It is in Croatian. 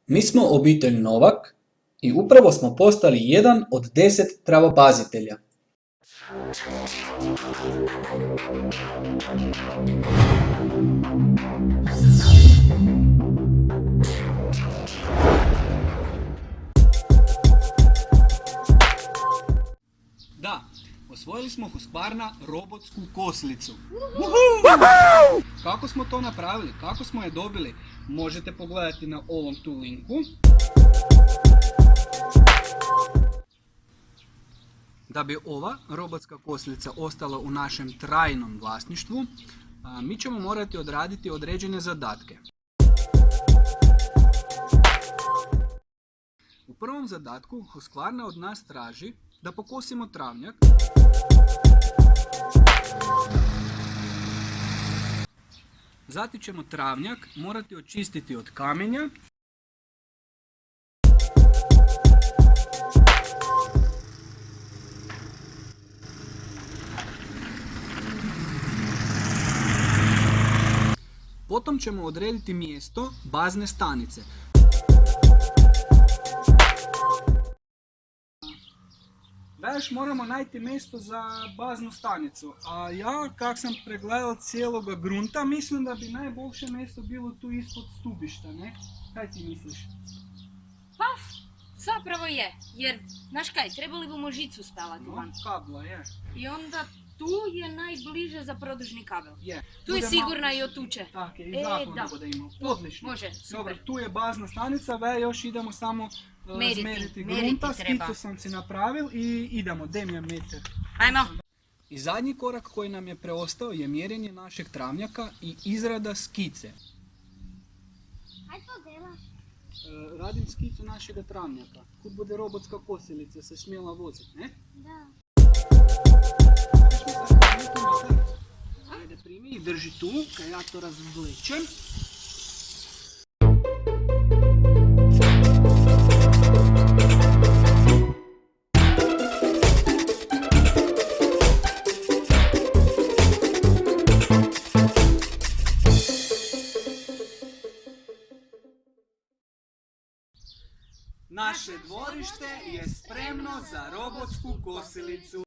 Mi smo obitelj Novak i upravo smo postali jedan od 10 travapazitelja. Da, osvojili smo Husqvarna robotsku kosilicu. Kako smo to napravili? Kako smo je dobili? Možete pogledati na ovom tu linku. Da bi ova robotska kosilica ostala u našem trajnom vlasništvu, mi ćemo morati odraditi određene zadatke. U prvom zadatku Husqvarna od nas traži da pokosimo travnjak. Zatim ćemo travnjak morati očistiti od kamenja. Potom ćemo odrediti mjesto bazne stanice. Da još moramo najti mjesto za baznu stanicu, a ja kak sam pregledao cijeloga grunta, mislim da bi najbolje mjesto bilo tu ispod stubišta, ne? Kaj ti misliš? Pa, zapravo je, jer, znaš kaj, trebali bomo žicu spelati van. Kabla, je. I onda tu je najbliže za produžni kabel. Je. Tu je sigurna i od tuče. Tak je, i zakon da ima. Odlično. Može, super. Dobro, tu je bazna stanica, još idemo samo zmeriti grunta, skicu sam si napravil i idemo, dem je meter. Ajmo. I zadnji korak koji nam je preostao je mjerenje našeg travnjaka i izrada skice. Kaj to delaš? Radim skicu našega travnjaka. Kud bude robotska kosilica se smjela voziti, ne? Da. Ajde, primi i drži tu, kaj ja to razvlečem. Naše dvorište je spremno za robotsku kosilicu.